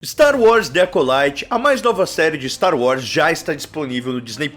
Star Wars The Acolyte, a mais nova série de Star Wars, já está disponível no Disney+.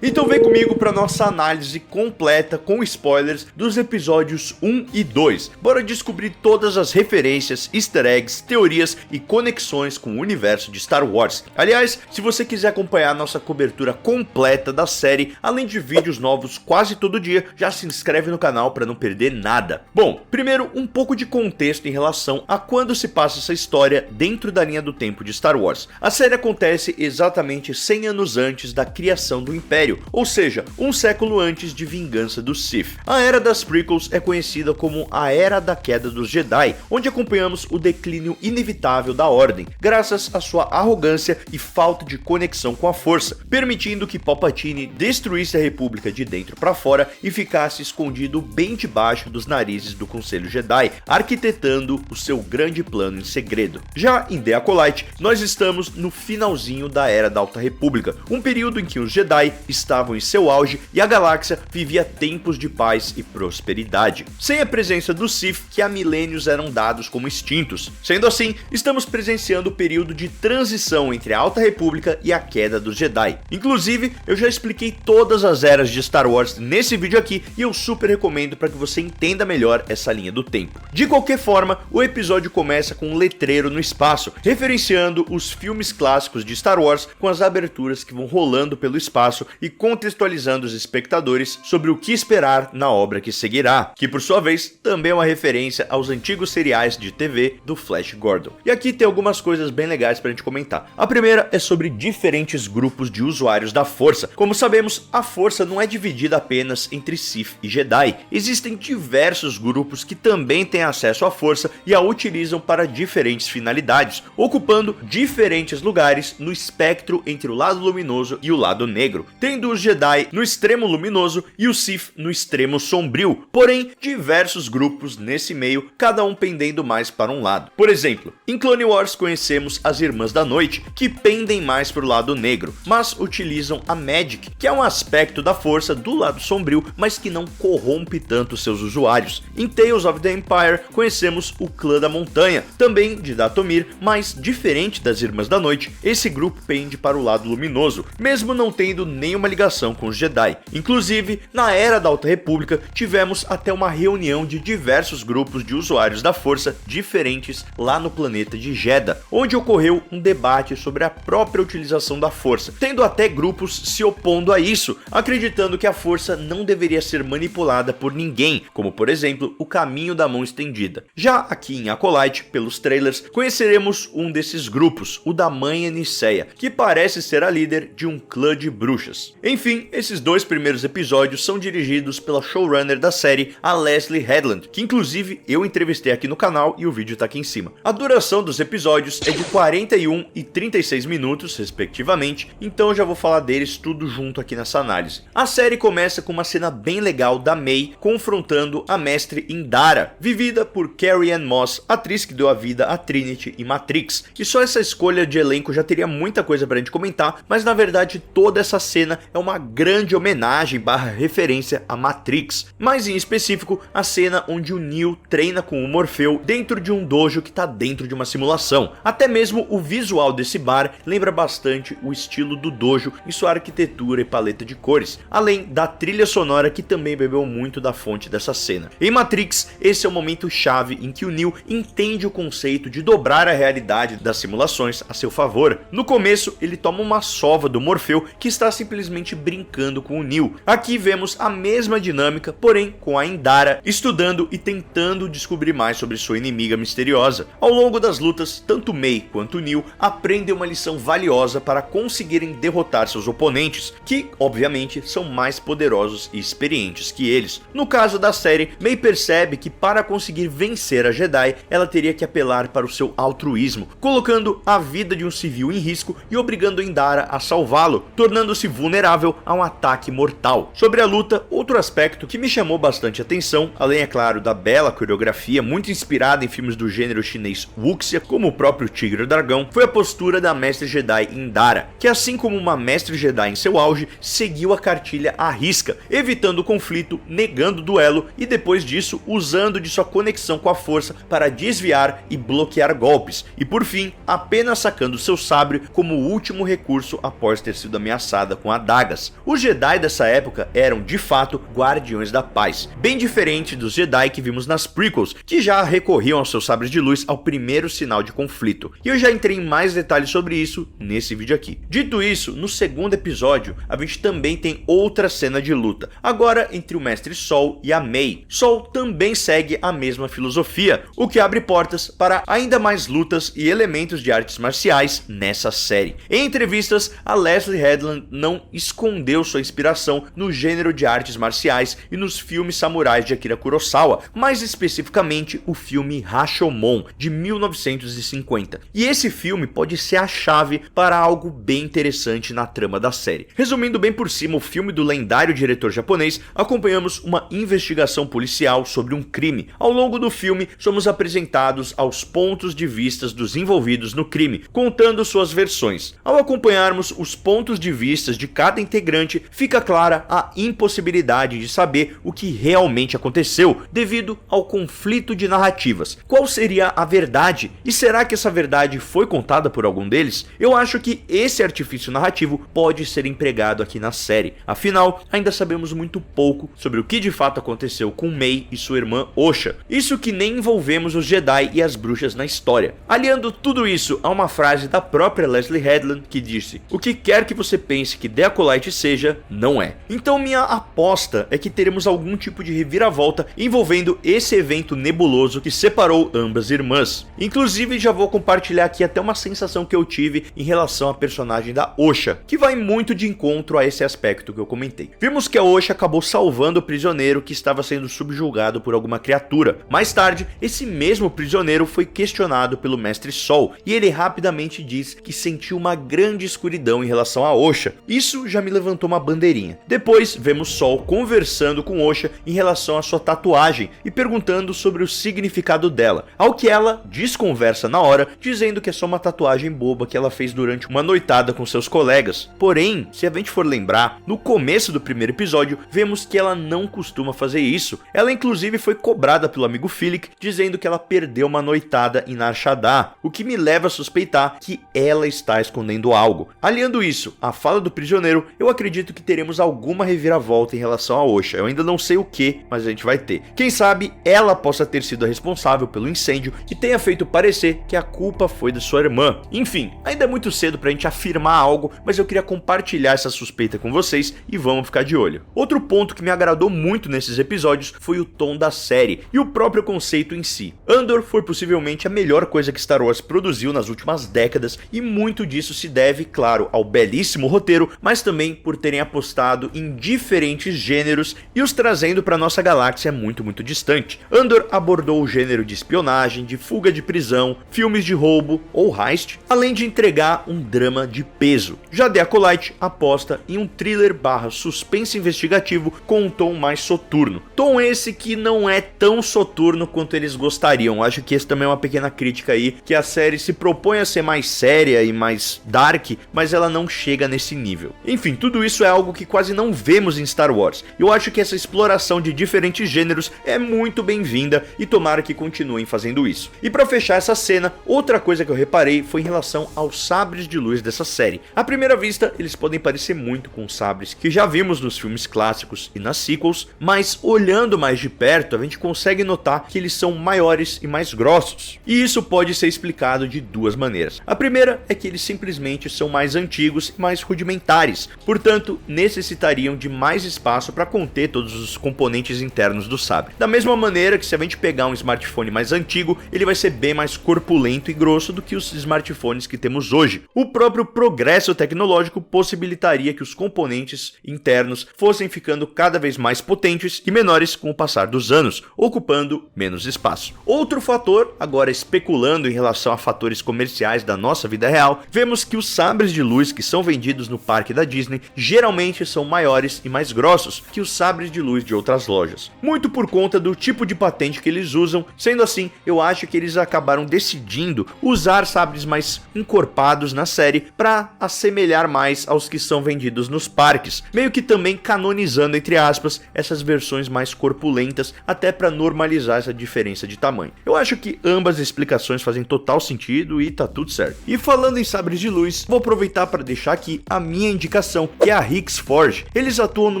Então vem comigo para nossa análise completa com spoilers dos episódios 1 e 2. Bora descobrir todas as referências, easter eggs, teorias e conexões com o universo de Star Wars. Aliás, se você quiser acompanhar nossa cobertura completa da série, além de vídeos novos quase todo dia, já se inscreve no canal para não perder nada. Bom, primeiro um pouco de contexto em relação a quando se passa essa história dentro da linha do tempo de Star Wars. A série acontece exatamente 100 anos antes da criação do Império, ou seja, um século antes de Vingança dos Sith. A Era das Prequels é conhecida como a Era da Queda dos Jedi, onde acompanhamos o declínio inevitável da Ordem, graças à sua arrogância e falta de conexão com a Força, permitindo que Palpatine destruísse a República de dentro para fora e ficasse escondido bem debaixo dos narizes do Conselho Jedi, arquitetando o seu grande plano em segredo. Já em The Acolyte, nós estamos no finalzinho da Era da Alta República, um período em que os Jedi estavam em seu auge e a galáxia vivia tempos de paz e prosperidade, sem a presença dos Sith, que há milênios eram dados como extintos. Sendo assim, estamos presenciando o período de transição entre a Alta República e a queda dos Jedi. Inclusive, eu já expliquei todas as eras de Star Wars nesse vídeo aqui e eu super recomendo para que você entenda melhor essa linha do tempo. De qualquer forma, o episódio começa com um letreiro no espaço, referenciando os filmes clássicos de Star Wars com as aberturas que vão rolando pelo espaço e contextualizando os espectadores sobre o que esperar na obra que seguirá, que por sua vez também é uma referência aos antigos seriais de TV do Flash Gordon. E aqui tem algumas coisas bem legais pra gente comentar. A primeira é sobre diferentes grupos de usuários da Força. Como sabemos, a Força não é dividida apenas entre Sith e Jedi. Existem diversos grupos que também têm acesso à Força e a utilizam para diferentes finalidades, ocupando diferentes lugares no espectro entre o lado luminoso e o lado negro, tendo os Jedi no extremo luminoso e os Sith no extremo sombrio, porém diversos grupos nesse meio, cada um pendendo mais para um lado. Por exemplo, em Clone Wars conhecemos as Irmãs da Noite, que pendem mais para o lado negro, mas utilizam a Magic, que é um aspecto da Força do lado sombrio, mas que não corrompe tanto seus usuários. Em Tales of the Empire conhecemos o Clã da Montanha, também de Dathomir, mas diferente das Irmãs da Noite, esse grupo pende para o lado luminoso, mesmo não tendo nenhuma ligação com os Jedi. Inclusive, na Era da Alta República, tivemos até uma reunião de diversos grupos de usuários da Força diferentes lá no planeta de Jedha, onde ocorreu um debate sobre a própria utilização da Força, tendo até grupos se opondo a isso, acreditando que a Força não deveria ser manipulada por ninguém, como por exemplo, o caminho da mão estendida. Já aqui em Acolyte, pelos trailers, conheceremos um desses grupos, o da Mãe Aniceia, que parece ser a líder de um clã de bruxas. Enfim, esses dois primeiros episódios são dirigidos pela showrunner da série, a Leslie Headland, que inclusive eu entrevistei aqui no canal e o vídeo tá aqui em cima. A duração dos episódios é de 41 e 36 minutos, respectivamente, então eu já vou falar deles tudo junto aqui nessa análise. A série começa com uma cena bem legal da May confrontando a mestre Indara, vivida por Carrie-Anne Moss, atriz que deu a vida a Trinity e Matrix. E só essa escolha de elenco já teria muita coisa pra gente comentar, mas na verdade toda essa cena é uma grande homenagem barra referência a Matrix, mas em específico a cena onde o Neo treina com o Morpheu dentro de um dojo que tá dentro de uma simulação. Até mesmo o visual desse bar lembra bastante o estilo do dojo em sua arquitetura e paleta de cores, além da trilha sonora que também bebeu muito da fonte dessa cena. Em Matrix, esse é o momento chave em que o Neo entende o conceito de dobrar a realidade das simulações a seu favor. No começo, ele toma uma sova do Morpheu que está simplesmente brincando com o Neo. Aqui vemos a mesma dinâmica, porém com a Indara estudando e tentando descobrir mais sobre sua inimiga misteriosa. Ao longo das lutas, tanto May quanto Neo aprendem uma lição valiosa para conseguirem derrotar seus oponentes, que obviamente são mais poderosos e experientes que eles. No caso da série, May percebe que para conseguir vencer a Jedi, ela teria que apelar para o seu altruísmo, colocando a vida de um civil em risco e obrigando Indara a salvá-lo, tornando-se vulnerável a um ataque mortal. Sobre a luta, outro aspecto que me chamou bastante atenção, além é claro da bela coreografia muito inspirada em filmes do gênero chinês Wuxia, como o próprio Tigre e Dragão, foi a postura da mestre Jedi Indara, que assim como uma mestre Jedi em seu auge, seguiu a cartilha à risca, evitando o conflito, negando o duelo e depois disso usando de sua conexão com a Força para desviar e bloquear golpes, e por fim fim apenas sacando seu sabre como último recurso após ter sido ameaçada com adagas. Os Jedi dessa época eram, de fato, guardiões da paz, bem diferente dos Jedi que vimos nas prequels, que já recorriam aos seus sabres de luz ao primeiro sinal de conflito, e eu já entrei em mais detalhes sobre isso nesse vídeo aqui. Dito isso, no segundo episódio, a gente também tem outra cena de luta, agora entre o Mestre Sol e a Mei. Sol também segue a mesma filosofia, o que abre portas para ainda mais lutas e elementos de artes marciais nessa série. Em entrevistas, a Leslie Headland não escondeu sua inspiração no gênero de artes marciais e nos filmes samurais de Akira Kurosawa, mais especificamente o filme Rashomon, de 1950. E esse filme pode ser a chave para algo bem interessante na trama da série. Resumindo bem por cima o filme do lendário diretor japonês, acompanhamos uma investigação policial sobre um crime. Ao longo do filme, somos apresentados aos pontos de vista dos envolvidos no crime, contando suas versões. Ao acompanharmos os pontos de vista de cada integrante, fica clara a impossibilidade de saber o que realmente aconteceu devido ao conflito de narrativas. Qual seria a verdade? E será que essa verdade foi contada por algum deles? Eu acho que esse artifício narrativo pode ser empregado aqui na série. Afinal, ainda sabemos muito pouco sobre o que de fato aconteceu com Mei e sua irmã Osha. Isso que nem envolvemos os Jedi e as bruxas na história. Aliando tudo isso a uma frase da própria Leslie Headland que disse: "O que quer que você pense que The Acolyte seja, não é". Então minha aposta é que teremos algum tipo de reviravolta envolvendo esse evento nebuloso que separou ambas irmãs. Inclusive já vou compartilhar aqui até uma sensação que eu tive em relação à personagem da Osha, que vai muito de encontro a esse aspecto que eu comentei. Vimos que a Osha acabou salvando o prisioneiro que estava sendo subjugado por alguma criatura. Mais tarde, esse mesmo prisioneiro foi questionado pelo Mestre Sol, e ele rapidamente diz que sentiu uma grande escuridão em relação a Osha. Isso já me levantou uma bandeirinha. Depois, vemos Sol conversando com Osha em relação à sua tatuagem e perguntando sobre o significado dela, ao que ela desconversa na hora, dizendo que é só uma tatuagem boba que ela fez durante uma noitada com seus colegas. Porém, se a gente for lembrar, no começo do primeiro episódio, vemos que ela não costuma fazer isso. Ela inclusive foi cobrada pelo amigo Philip, dizendo que ela perdeu uma noitada em Nar Shaddaa, o que me leva a suspeitar que ela está escondendo algo. Aliando isso à fala do prisioneiro, eu acredito que teremos alguma reviravolta em relação a Osha. Eu ainda não sei o que, mas a gente vai ter. Quem sabe ela possa ter sido a responsável pelo incêndio que tenha feito parecer que a culpa foi da sua irmã. Enfim, ainda é muito cedo pra gente afirmar algo, mas eu queria compartilhar essa suspeita com vocês e vamos ficar de olho. Outro ponto que me agradou muito nesses episódios foi o tom da série e o próprio conceito em si. Andor foi possivelmente a melhor coisa que Star Wars produziu nas últimas décadas, e muito disso se deve, claro, ao belíssimo roteiro, mas também por terem apostado em diferentes gêneros e os trazendo para nossa galáxia muito distante. Andor abordou o gênero de espionagem, de fuga de prisão, filmes de roubo ou heist, além de entregar um drama de peso. Já The Acolyte aposta em um thriller / suspense investigativo com um tom mais soturno. Tom esse que não é tão soturno quanto eles gostariam. Acho que esse também é uma pequena crítica aí, que a série se propõe a ser mais séria e mais dark, mas ela não chega nesse nível. Enfim, tudo isso é algo que quase não vemos em Star Wars. Eu acho que essa exploração de diferentes gêneros é muito bem-vinda e tomara que continuem fazendo isso. E para fechar essa cena, outra coisa que eu reparei foi em relação aos sabres de luz dessa série. À primeira vista, eles podem parecer muito com os sabres que já vimos nos filmes clássicos e nas sequels, mas olhando mais de perto, a gente consegue notar que eles são maiores e mais grossos. E isso pode ser explicado de duas maneiras. A primeira é que eles simplesmente são mais antigos e mais rudimentares, portanto, necessitariam de mais espaço para conter todos os componentes internos do sabre. Da mesma maneira que se a gente pegar um smartphone mais antigo, ele vai ser bem mais corpulento e grosso do que os smartphones que temos hoje. O próprio progresso tecnológico possibilitaria que os componentes internos fossem ficando cada vez mais potentes e menores com o passar dos anos, ocupando menos espaço. Outro fator, agora especulando em relação a fatores comerciais da nossa vida real, vemos que os sabres de luz que são vendidos no parque da Disney geralmente são maiores e mais grossos que os sabres de luz de outras lojas, muito por conta do tipo de patente que eles usam. Sendo assim, eu acho que eles acabaram decidindo usar sabres mais encorpados na série para assemelhar mais aos que são vendidos nos parques, meio que também canonizando, entre aspas, essas versões mais corpulentas, até para normalizar essa diferença de tamanho. Eu acho que ambas as explicações fazem total total sentido e tá tudo certo. E falando em sabres de luz, vou aproveitar para deixar aqui a minha indicação, que é a Hicks Forge. Eles atuam no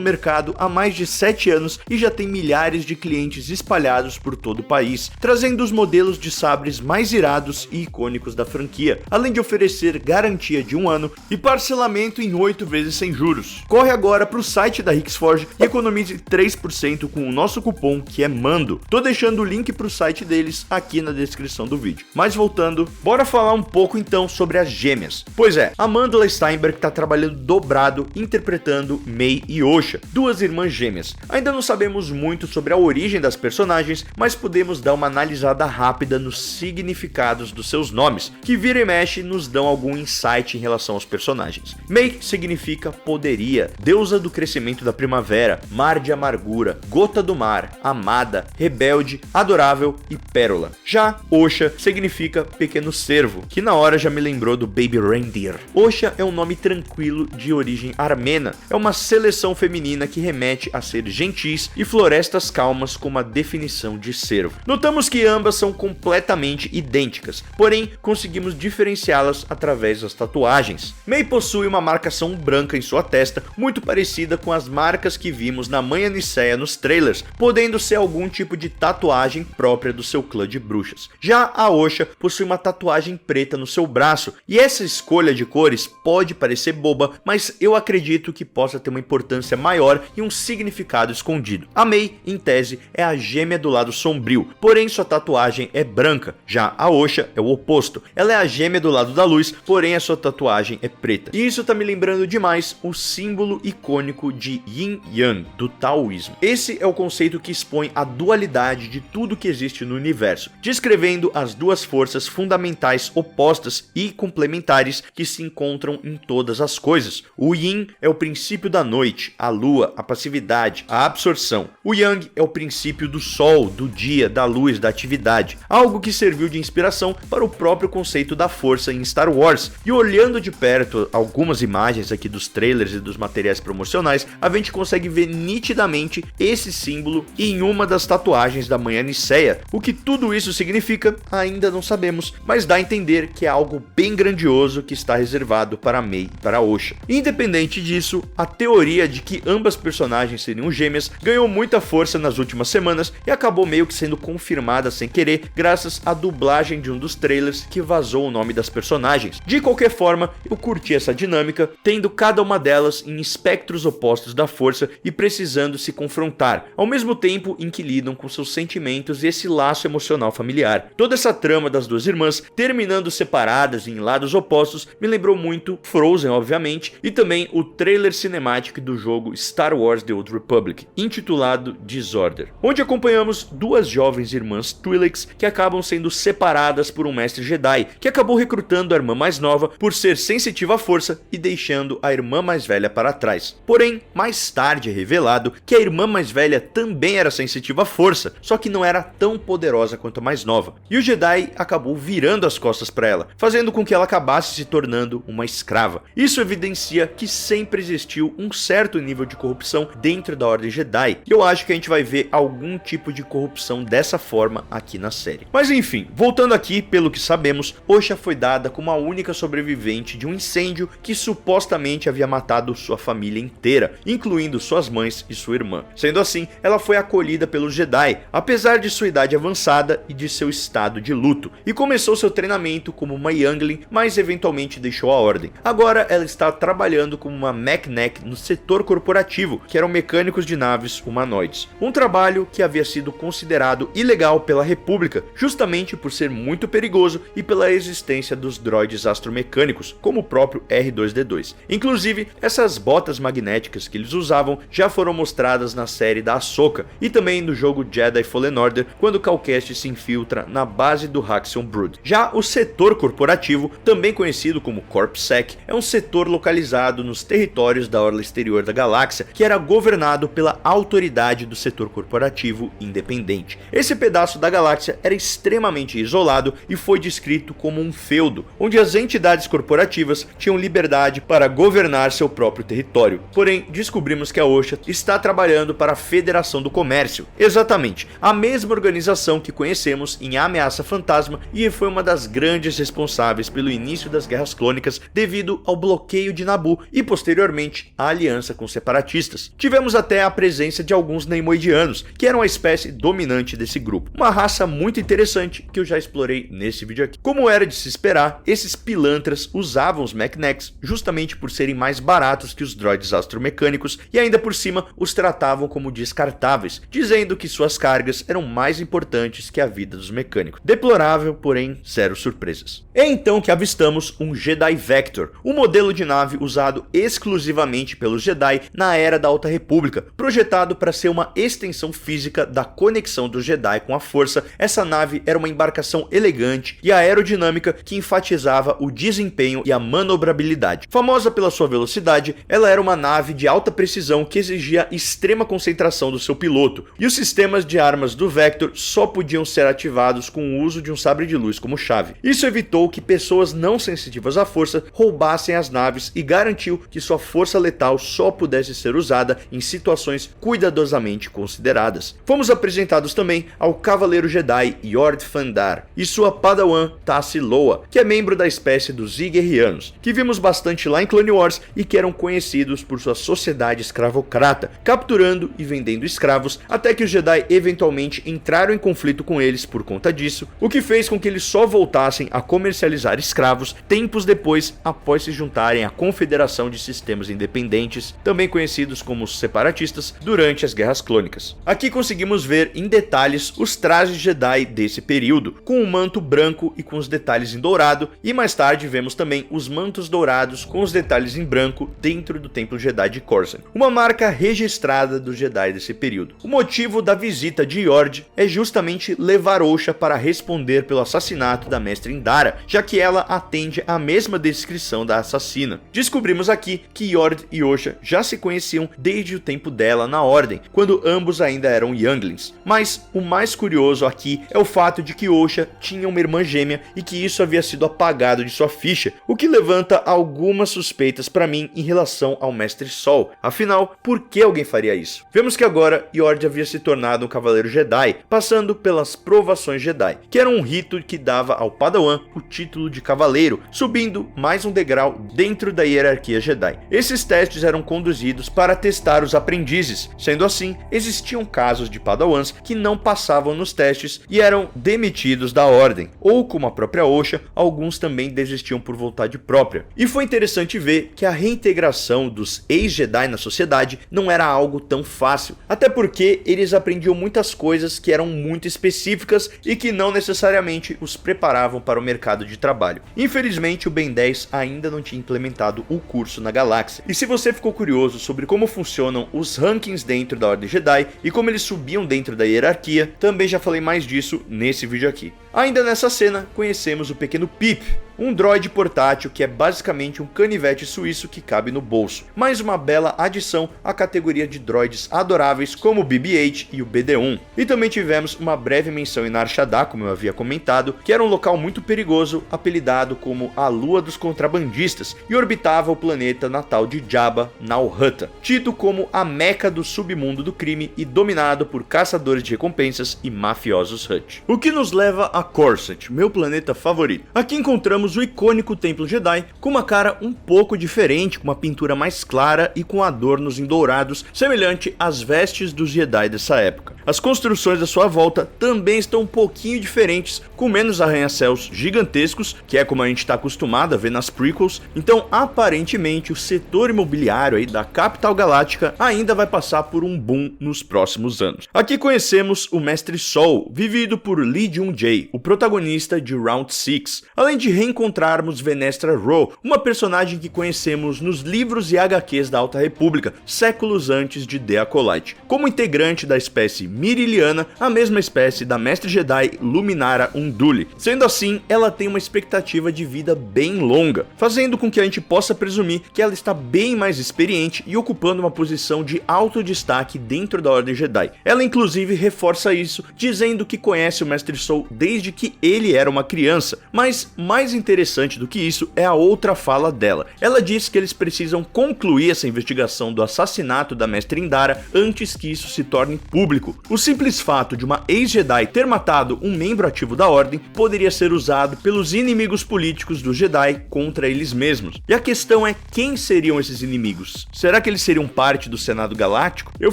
mercado há mais de 7 anos e já tem milhares de clientes espalhados por todo o país, trazendo os modelos de sabres mais irados e icônicos da franquia, além de oferecer garantia de 1 ano e parcelamento em 8 vezes sem juros. Corre agora para o site da Hicks Forge e economize 3% com o nosso cupom, que é MANDO. Tô deixando o link para o site deles aqui na descrição do vídeo. Mas voltando, bora falar um pouco então sobre as gêmeas. Pois é, Amandla Stenberg está trabalhando dobrado interpretando Mei e Osha, duas irmãs gêmeas. Ainda não sabemos muito sobre a origem das personagens, mas podemos dar uma analisada rápida nos significados dos seus nomes, que vira e mexe nos dão algum insight em relação aos personagens. Mei significa poderia, deusa do crescimento da primavera, mar de amargura, gota do mar, amada, rebelde, adorável e pérola. Já Osha significa pequeno cervo, que na hora já me lembrou do Baby Reindeer. Osha é um nome tranquilo de origem armena, é uma seleção feminina que remete a ser gentis e florestas calmas com uma definição de cervo. Notamos que ambas são completamente idênticas, porém conseguimos diferenciá-las através das tatuagens. Mei possui uma marcação branca em sua testa, muito parecida com as marcas que vimos na Mãe Aniceia nos trailers, podendo ser algum tipo de tatuagem própria do seu clã de bruxas. Já a Osha possui uma tatuagem preta no seu braço, e essa escolha de cores pode parecer boba, mas eu acredito que possa ter uma importância maior e um significado escondido. A Mei, em tese, é a gêmea do lado sombrio, porém sua tatuagem é branca. Já a Osha é o oposto, ela é a gêmea do lado da luz, porém a sua tatuagem é preta. E isso tá me lembrando demais o símbolo icônico de Yin Yang, do taoísmo. Esse é o conceito que expõe a dualidade de tudo que existe no universo, descrevendo as duas forças fundamentais opostas e complementares que se encontram em todas as coisas. O Yin é o princípio da noite, a lua, a passividade, a absorção. O Yang é o princípio do sol, do dia, da luz, da atividade, algo que serviu de inspiração para o próprio conceito da força em Star Wars. E olhando de perto algumas imagens aqui dos trailers e dos materiais promocionais, a gente consegue ver nitidamente esse símbolo em uma das tatuagens da Mãe Aniceia. O que tudo isso significa, ainda não sabemos, mas dá a entender que é algo bem grandioso que está reservado para Mei e para Osha. Independente disso, a teoria de que ambas personagens seriam gêmeas ganhou muita força nas últimas semanas e acabou meio que sendo confirmada sem querer, graças à dublagem de um dos trailers que vazou o nome das personagens. De qualquer forma, eu curti essa dinâmica, tendo cada uma delas em espectros opostos da força e precisando se confrontar, ao mesmo tempo em que lidam com seus sentimentos e esse laço emocional familiar. Toda essa trama das duas irmãs, terminando separadas em lados opostos, me lembrou muito Frozen, obviamente, e também o trailer cinemático do jogo Star Wars The Old Republic, intitulado Disorder, onde acompanhamos duas jovens irmãs Twi'leks que acabam sendo separadas por um mestre Jedi, que acabou recrutando a irmã mais nova por ser sensitiva à força e deixando a irmã mais velha para trás. Porém, mais tarde é revelado que a irmã mais velha também era sensitiva à força, só que não era tão poderosa quanto a mais nova, e o Jedi acabou virando as costas para ela, fazendo com que ela acabasse se tornando uma escrava. Isso evidencia que sempre existiu um certo nível de corrupção dentro da Ordem Jedi, e eu acho que a gente vai ver algum tipo de corrupção dessa forma aqui na série. Mas enfim, voltando aqui, pelo que sabemos, Osha foi dada como a única sobrevivente de um incêndio que supostamente havia matado sua família inteira, incluindo suas mães e sua irmã. Sendo assim, ela foi acolhida pelos Jedi, apesar de sua idade avançada e de seu estado de luto, e começou seu treinamento como uma Youngling, mas eventualmente deixou a ordem. Agora ela está trabalhando como uma Mechneck no setor corporativo, que eram mecânicos de naves humanoides. Um trabalho que havia sido considerado ilegal pela República, justamente por ser muito perigoso e pela existência dos droides astromecânicos, como o próprio R2-D2. Inclusive, essas botas magnéticas que eles usavam já foram mostradas na série da Ahsoka e também no jogo Jedi Fallen Order, quando Cal Kestis se infiltra na base do Haxion Brood. Já o setor corporativo, também conhecido como CorpSec, é um setor localizado nos territórios da orla exterior da galáxia, que era governado pela autoridade do setor corporativo independente. Esse pedaço da galáxia era extremamente isolado e foi descrito como um feudo, onde as entidades corporativas tinham liberdade para governar seu próprio território. Porém, descobrimos que a Osha está trabalhando para a Federação do Comércio, exatamente a mesma organização que conhecemos em Ameaça Fantasma e que foi uma das grandes responsáveis pelo início das Guerras Clônicas devido ao bloqueio de Naboo e posteriormente a aliança com os separatistas. Tivemos até a presença de alguns Neimoidianos, que eram a espécie dominante desse grupo, uma raça muito interessante que eu já explorei nesse vídeo aqui. Como era de se esperar, esses pilantras usavam os Mek'Neks justamente por serem mais baratos que os droids astromecânicos e ainda por cima os tratavam como descartáveis, dizendo que suas cargas eram mais importantes que a vida dos mecânicos. Deplorável, porém zero surpresas. É então que avistamos um Jedi Vector, um modelo de nave usado exclusivamente pelos Jedi na Era da Alta República, projetado para ser uma extensão física da conexão do Jedi com a Força. Essa nave era uma embarcação elegante e aerodinâmica que enfatizava o desempenho e a manobrabilidade. Famosa pela sua velocidade, ela era uma nave de alta precisão que exigia extrema concentração do seu piloto, e os sistemas de armas do Vector só podiam ser ativados com o uso de um sabre de luz como chave. Isso evitou que pessoas não sensitivas à força roubassem as naves e garantiu que sua força letal só pudesse ser usada em situações cuidadosamente consideradas. Fomos apresentados também ao Cavaleiro Jedi Yord Fandar e sua Padawan Tassiloa, que é membro da espécie dos Igerianos, que vimos bastante lá em Clone Wars e que eram conhecidos por sua sociedade escravocrata, capturando e vendendo escravos, até que os Jedi eventualmente entraram em conflito com eles por conta disso, o que fez com que eles só voltassem a comercializar escravos tempos depois, após se juntarem à Confederação de Sistemas Independentes, também conhecidos como os separatistas, durante as Guerras Clônicas. Aqui conseguimos ver em detalhes os trajes Jedi desse período, com o manto branco e com os detalhes em dourado, e mais tarde vemos também os mantos dourados com os detalhes em branco dentro do Templo Jedi de Coruscant, uma marca registrada dos Jedi desse período. O motivo da visita de Yord é justamente levar Osha para responder pelo assassinato da Mestre Indara, já que ela atende à mesma descrição da assassina. Descobrimos aqui que Yord e Osha já se conheciam desde o tempo dela na Ordem, quando ambos ainda eram younglings. Mas o mais curioso aqui é o fato de que Osha tinha uma irmã gêmea e que isso havia sido apagado de sua ficha, o que levanta algumas suspeitas para mim em relação ao Mestre Sol. Afinal, por que alguém faria isso? Vemos que agora Yord havia se tornado um Cavaleiro Jedi, passando pelas provações Jedi, que era um rito que dava ao Padawan o título de Cavaleiro, subindo mais um degrau dentro da hierarquia Jedi. Esses testes eram conduzidos para testar os aprendizes, sendo assim, existiam casos de Padawans que não passavam nos testes e eram demitidos da Ordem, ou como a própria Osha, alguns também desistiam por vontade própria. E foi interessante ver que a reintegração dos ex-Jedi na sociedade não era algo tão fácil, até porque eles aprendiam muitas coisas que eram muito específicas e que não necessariamente os preparavam para o mercado de trabalho. Infelizmente, o Ben 10 ainda não tinha implementado o curso na galáxia. E se você ficou curioso sobre como funcionam os rankings dentro da Ordem Jedi e como eles subiam dentro da hierarquia, também já falei mais disso nesse vídeo aqui. Ainda nessa cena, conhecemos o pequeno Pip, um droide portátil que é basicamente um canivete suíço que cabe no bolso, mais uma bela adição à categoria de droids adoráveis como o BB-8 e o BD-1. E também tivemos uma breve menção em Nar Shaddaa, como eu havia comentado, que era um local muito perigoso, apelidado como a Lua dos Contrabandistas, e orbitava o planeta natal de Jabba, Nal Hutta, tido como a meca do submundo do crime e dominado por caçadores de recompensas e mafiosos Hutt. O que nos leva a Coruscant, meu planeta favorito. Aqui encontramos o icônico Templo Jedi com uma cara um pouco diferente, com uma pintura mais clara e com adornos em dourados, semelhante às vestes dos Jedi dessa época. As construções à sua volta também estão um pouquinho diferentes, com menos arranha-céus gigantescos, que é como a gente está acostumado a ver nas prequels. Então, aparentemente, o setor imobiliário aí da capital galáctica ainda vai passar por um boom nos próximos anos. Aqui conhecemos o Mestre Sol, vivido por Lee Jung-jae, o protagonista de Round 6, além de reencontrarmos Venestra Rho, uma personagem que conhecemos nos livros e HQs da Alta República, séculos antes de The Acolyte, como integrante da espécie Myriliana, a mesma espécie da Mestre Jedi Luminara Unduli. Sendo assim, ela tem uma expectativa de vida bem longa, fazendo com que a gente possa presumir que ela está bem mais experiente e ocupando uma posição de alto destaque dentro da Ordem Jedi. Ela inclusive reforça isso, dizendo que conhece o Mestre Sol desde que ele era uma criança, mas mais interessante do que isso é a outra fala dela. Ela diz que eles precisam concluir essa investigação do assassinato da Mestre Indara antes que isso se torne público. O simples fato de uma ex-Jedi ter matado um membro ativo da Ordem poderia ser usado pelos inimigos políticos dos Jedi contra eles mesmos. E a questão é, quem seriam esses inimigos? Será que eles seriam parte do Senado Galáctico? Eu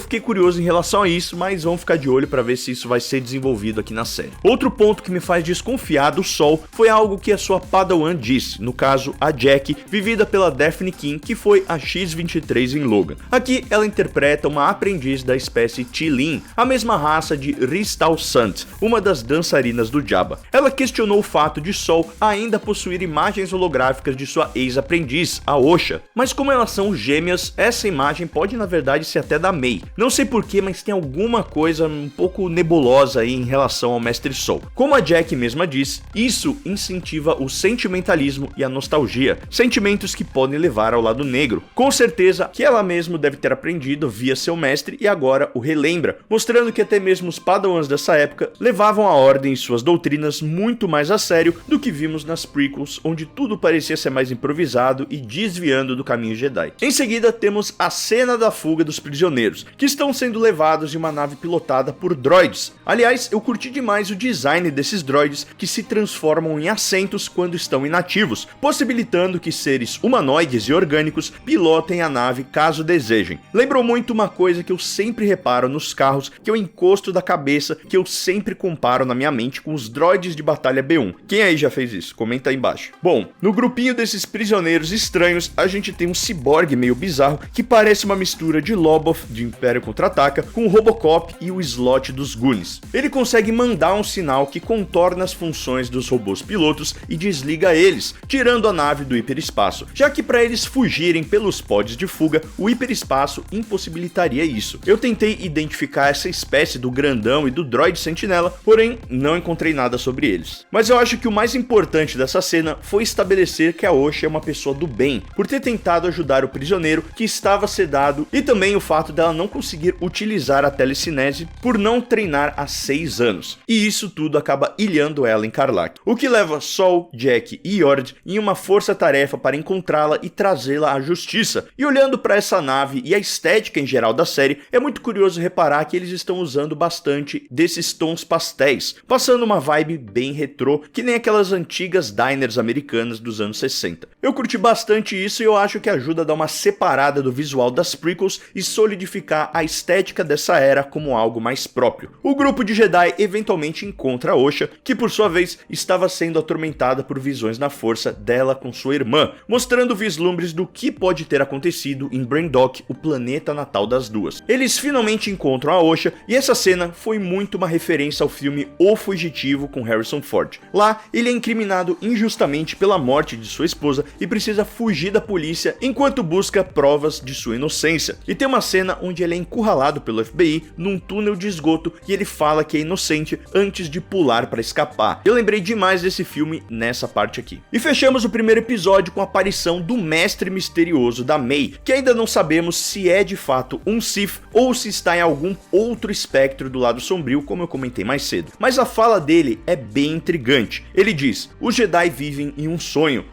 fiquei curioso em relação a isso, mas vamos ficar de olho para ver se isso vai ser desenvolvido aqui na série. Outro ponto que me faz desconfiar do Sol foi algo que a sua Padawan disse, no caso a Jack, vivida pela Daphne King, que foi a X-23 em Logan. Aqui ela interpreta uma aprendiz da espécie T'Lin, a mesma raça de Ristal Sant, uma das dançarinas do Jabba. Ela questionou o fato de Sol ainda possuir imagens holográficas de sua ex-aprendiz, a Osha, mas como elas são gêmeas, essa imagem pode na verdade ser até da May. Não sei porquê, mas tem alguma coisa um pouco nebulosa aí em relação ao Mestre Sol. Como a Jack mesma diz, isso incentiva o sentimentalismo e a nostalgia, sentimentos que podem levar ao lado negro. Com certeza que ela mesma deve ter aprendido via seu mestre e agora o relembra, mostrando que até mesmo os padawans dessa época levavam a Ordem e suas doutrinas muito mais a sério do que vimos nas prequels, onde tudo parecia ser mais improvisado e desviando do caminho Jedi. Em seguida temos a cena da fuga dos prisioneiros, que estão sendo levados em uma nave pilotada por droids. Aliás, eu curti demais o design desses droids que se transformam em assentos quando estão inativos, possibilitando que seres humanoides e orgânicos pilotem a nave caso desejem. Lembrou muito uma coisa que eu sempre reparo nos carros, que é o encosto da cabeça, que eu sempre comparo na minha mente com os droids de batalha B1. Quem aí já fez isso? Comenta aí embaixo. Bom, no grupinho desses prisioneiros estranhos, a gente tem um ciborgue meio bizarro que parece uma mistura de Loboth de Império Contra-Ataca com o Robocop e o Slot dos Goonies. Ele consegue mandar um sinal que contorna as funções dos robôs pilotos e desliga eles, tirando a nave do hiperespaço, já que para eles fugirem pelos pods de fuga, o hiperespaço impossibilitaria isso. Eu tentei identificar essa espécie do grandão e do droid sentinela, porém não encontrei nada sobre eles. Mas eu acho que o mais importante dessa cena foi estabelecer que a Osha é uma pessoa do bem, por ter tentado ajudar o prisioneiro que estava sedado, e também o fato dela não conseguir utilizar a telecinese por não treinar há 6 anos. E isso tudo acaba ilhando ela em Karlak, o que leva Sol, Jack e Yord em uma força-tarefa para encontrá-la e trazê-la à justiça. E olhando para essa nave e a estética em geral da série, é muito curioso reparar que eles estão usando bastante desses tons pastéis, passando uma vibe bem retrô, que nem aquelas antigas diners americanas dos anos 60. Eu curti bastante isso e eu acho que ajuda a dar uma separada do visual das prequels e solidificar a estética dessa era como algo mais próprio. O grupo de Jedi eventualmente encontra a Osha, que por sua vez estava sendo atormentada por visões na força dela com sua irmã, mostrando vislumbres do que pode ter acontecido em Brandok, o planeta natal das duas. Eles finalmente encontram a Osha e essa cena foi muito uma referência ao filme O Fugitivo com Harrison Ford. Lá, ele é incriminado injustamente pela morte de sua esposa e precisa fugir da polícia enquanto busca provas de sua inocência. E tem uma cena onde ele é encurralado pelo FBI num túnel de esgoto e ele fala que é inocente antes de pular para escapar. Eu lembrei demais desse filme nessa parte aqui. E fechamos o primeiro episódio com a aparição do mestre misterioso da May, que ainda não sabemos se é de fato um Sith ou se está em algum outro espectro do lado sombrio, como eu comentei mais cedo. Mas a fala dele é bem intrigante. Ele diz: os Jedi vivem em um sonho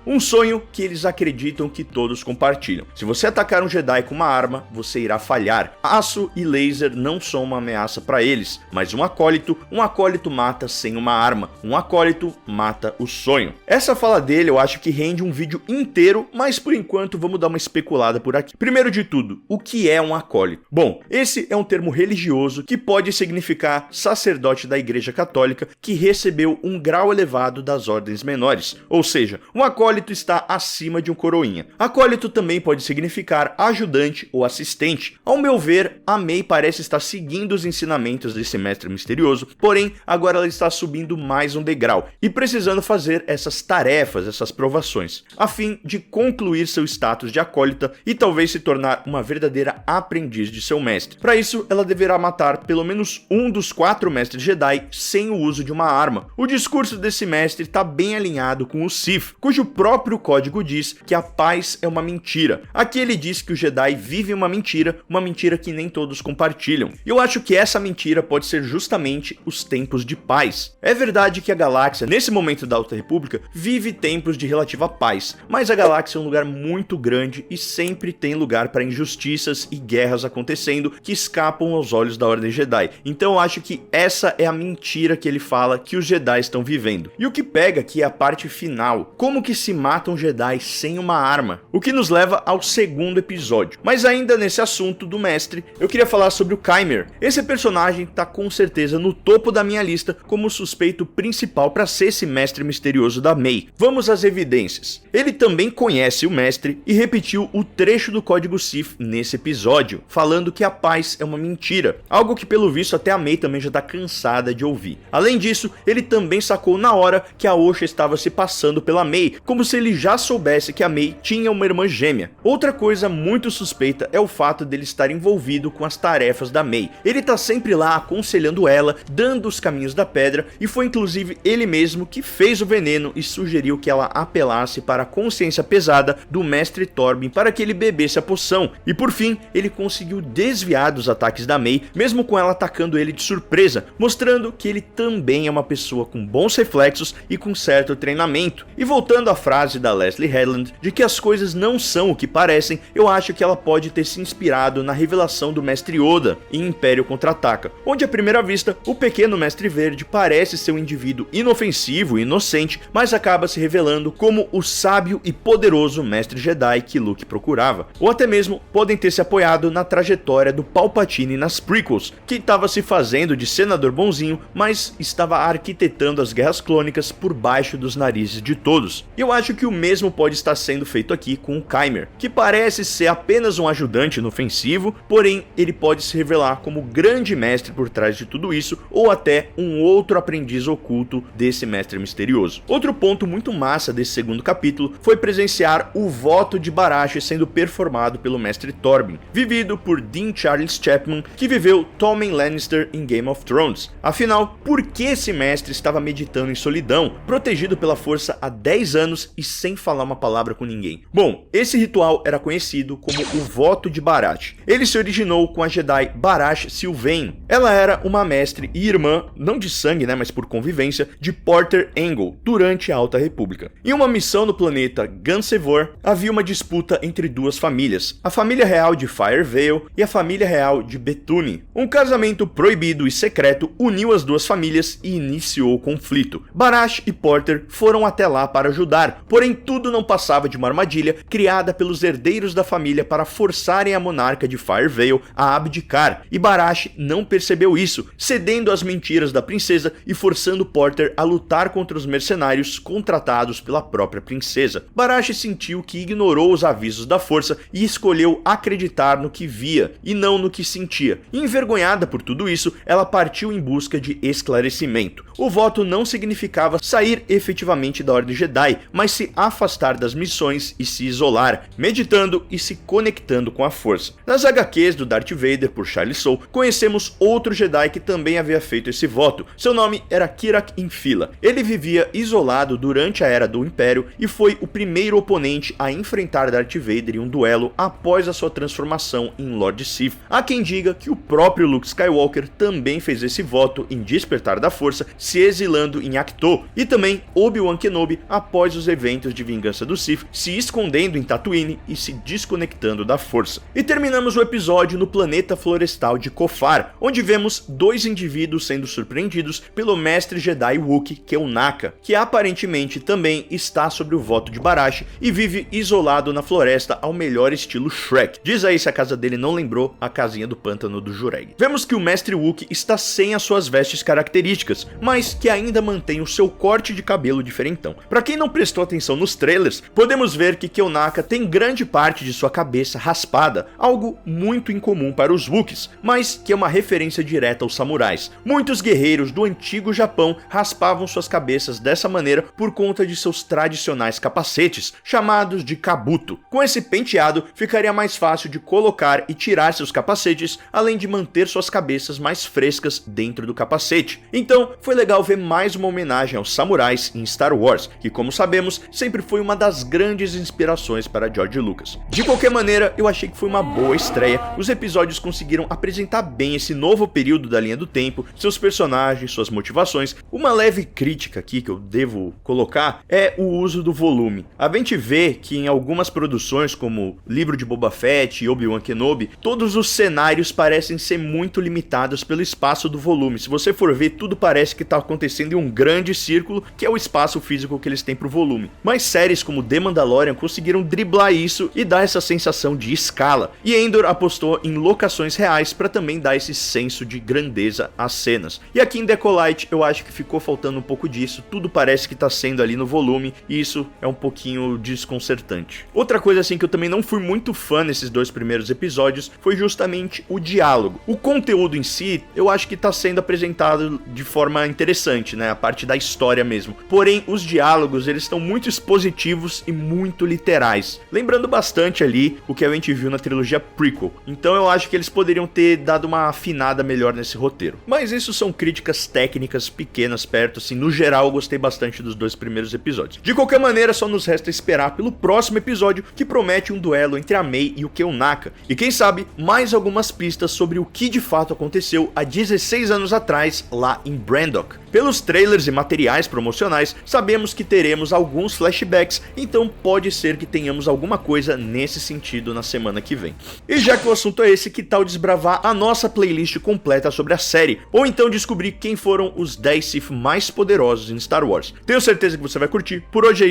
que eles acreditam que todos compartilham. Se você atacar um Jedi com uma arma, você irá falhar. Aço e laser não são uma ameaça para eles, mas um acólito mata sem uma arma. Um acólito mata o sonho. Essa fala dele eu acho que rende um vídeo inteiro, mas por enquanto vamos dar uma especulada por aqui. Primeiro de tudo, o que é um acólito? Bom, esse é um termo religioso que pode significar sacerdote da Igreja Católica que recebeu um grau elevado das ordens menores, ou seja, um acólito está acima de um coroinha. Acólito também pode significar ajudante ou assistente. Ao meu ver, a May parece estar seguindo os ensinamentos desse mestre misterioso, porém agora ela está subindo mais um degrau e precisando fazer essas tarefas, essas provações, a fim de concluir seu status de acólita e talvez se tornar uma verdadeira aprendiz de seu mestre. Para isso, ela deverá matar pelo menos um dos 4 mestres Jedi sem o uso de uma arma. O discurso desse mestre está bem alinhado com o Sith, cujo próprio código diz que a paz é uma mentira. Aqui ele diz que os Jedi vivem uma mentira que nem todos compartilham. E eu acho que essa mentira pode ser justamente os tempos de paz. É verdade que a galáxia, nesse momento da Alta República, vive tempos de relativa paz, mas a galáxia é um lugar muito grande e sempre tem lugar para injustiças e guerras acontecendo que escapam aos olhos da Ordem Jedi. Então eu acho que essa é a mentira que ele fala que os Jedi estão vivendo. E o que pega aqui é a parte final, como que se mata um Jedi sem uma arma, o que nos leva ao segundo episódio. Mas ainda nesse assunto do mestre, eu queria falar sobre o Khymr. Esse personagem tá com certeza no topo da minha lista como suspeito principal para ser esse mestre misterioso da May. Vamos às evidências. Ele também conhece o mestre e repetiu o trecho do código Sith nesse episódio, falando que a paz é uma mentira, algo que pelo visto até a May também já tá cansada de ouvir. Além disso, ele também sacou na hora que a Osha estava se passando pela May, como se ele já soubesse que a May tinha uma irmã gêmea. Outra coisa muito suspeita é o fato dele estar envolvido com as tarefas da May. Ele tá sempre lá aconselhando ela, dando os caminhos da pedra, e foi inclusive ele mesmo que fez o veneno e sugeriu que ela apelasse para a consciência pesada do mestre Torbin para que ele bebesse a poção. E por fim, ele conseguiu desviar dos ataques da May, mesmo com ela atacando ele de surpresa, mostrando que ele também é uma pessoa com bons reflexos e com certo treinamento. E voltando à frase da Leslie Headland de que as coisas não são o que parecem, eu acho que ela pode ter se inspirado na revelação do mestre Yoda em Império Contra-Ataca, onde à primeira vista o pequeno mestre verde parece ser um indivíduo inofensivo e inocente, mas acaba se revelando como o sábio e poderoso mestre Jedi que Luke procurava. Ou até mesmo podem ter se apoiado na trajetória do Palpatine nas prequels, que estava se fazendo de senador bonzinho, mas estava arquitetando as guerras clônicas por baixo dos narizes de todos. E eu acho que o mesmo pode estar sendo feito aqui com o Khymr, que parece ser apenas um ajudante inofensivo, porém ele pode se revelar como o grande mestre por trás de tudo isso, ou até um outro aprendiz oculto desse mestre misterioso. Outro ponto muito massa desse segundo capítulo foi presenciar o voto de Barash sendo performado pelo mestre Torbin, vivido por Dean Charles Chapman, que viveu Tommen Lannister em Game of Thrones. Afinal, por que esse mestre estava meditando em solidão, protegido pela força há 10 anos e sem falar uma palavra com ninguém? Bom, esse ritual era conhecido como o voto de Barash. Ele se originou com a Jedi Barash Sylvain. Ela era uma mestre e irmã, não de sangue, mas por convivência, de Porter Engle durante a Alta República. Em uma missão no planeta Gunsevor, havia uma disputa entre duas famílias, a família real de Firevale e a família real de Bethune. Um casamento proibido e secreto uniu as duas famílias e iniciou o conflito. Barash e Porter foram até lá para ajudar, porém tudo não passava de uma armadilha criada pelos herdeiros da família para forçarem a monarca de Firevale a abdicar, e Barash não percebeu isso, cedendo às mentiras da princesa e forçando Porter a lutar contra os mercenários contratados pela própria princesa. Barash sentiu que ignorou os avisos da força e escolheu acreditar no que via e não no que sentia. E envergonhada por tudo isso, ela partiu em busca de esclarecimento. O voto não significava sair efetivamente da Ordem Jedi, mas se afastar das missões e se isolar, meditando e se conectando com a força. Nas HQs do Darth Vader por Charlie Soule, conhecemos outro Jedi que também havia feito esse voto. Seu nome era Kirak Infila. Ele vivia isolado durante a Era do Império e foi o primeiro oponente a enfrentar Darth Vader em um duelo após a sua transformação em Lord Sith. Há quem diga que o próprio Luke Skywalker também fez esse voto em Despertar da Força, se exilando em Ahch-To, e também Obi-Wan Kenobi após os eventos de Vingança do Sith, se escondendo em Tatooine e se desconectando da Força. E terminamos o episódio no planeta florestal de Kofar, onde vemos dois indivíduos sendo surpreendidos pelo mestre Jedi Wookiee Keunaka, que aparentemente também está sobre o voto de Barash e vive isolado na floresta ao melhor estilo Shrek. Diz aí se a casa dele não lembrou a casinha do pântano do Jureg. Vemos que o mestre Wookiee está sem as suas vestes características, mas que ainda mantém o seu corte de cabelo diferentão. Para quem não prestou atenção nos trailers, podemos ver que Keunaka tem grande parte de sua cabeça raspada, algo muito incomum para os Wookiees, mas que é uma referência direta aos samurais. Muitos guerreiros do antigo Japão raspavam suas cabeças dessa maneira por conta de seus tradicionais capacetes, chamados de kabuto. Com esse penteado, ficaria mais fácil de colocar e tirar seus capacetes, além de manter suas cabeças mais frescas dentro do capacete. Então, foi legal ver mais uma homenagem aos samurais em Star Wars, que, como sabemos, sempre foi uma das grandes inspirações para George Lucas. De qualquer maneira, eu achei que foi uma boa estreia. Os episódios conseguiram apresentar bem esse novo período da linha do tempo, seus personagens, suas motivações. Uma leve crítica aqui que eu devo colocar é o uso do volume. A gente vê que em algumas produções, como Livro de Boba Fett e Obi-Wan Kenobi, todos os cenários parecem ser muito limitados pelo espaço do volume. Se você for ver, tudo parece que está acontecendo em um grande círculo, que é o espaço físico que eles têm pro volume. Mas séries como The Mandalorian conseguiram driblar isso e dar essa sensação de escala. E Endor apostou em locações reais para também dar esse senso de grandeza às cenas. E aqui em The Acolyte eu acho que ficou faltando um pouco disso, tudo parece que tá sendo ali no volume, e isso é um pouquinho desconcertante. Outra coisa assim que eu também não fui muito fã nesses 2 primeiros episódios foi justamente o diálogo. O conteúdo em si, eu acho que tá sendo apresentado de forma interessante, né, a parte da história mesmo. Porém, os diálogos, eles estão muito expositivos e muito literais, lembrando bastante ali o que a gente viu na trilogia prequel. Então eu acho que eles poderiam ter dado uma afinada melhor nesse roteiro. Mas isso são críticas técnicas pequenas perto, assim, no geral eu gostei bastante dos 2 primeiros episódios. De qualquer maneira, só nos resta esperar pelo próximo episódio, que promete um duelo entre a Mei e o Keonaka, e quem sabe mais algumas pistas sobre o que de fato aconteceu há 16 anos atrás lá em Brandok. Pelos trailers e materiais promocionais, sabemos que teremos alguns flashbacks, então pode ser que tenhamos alguma coisa nesse sentido na semana que vem. E já que o assunto é esse, que tal desbravar a nossa playlist completa sobre a série, ou então descobrir quem foram os 10 Sith mais poderosos em Star Wars? Tenho certeza que você vai curtir. Por hoje é isso.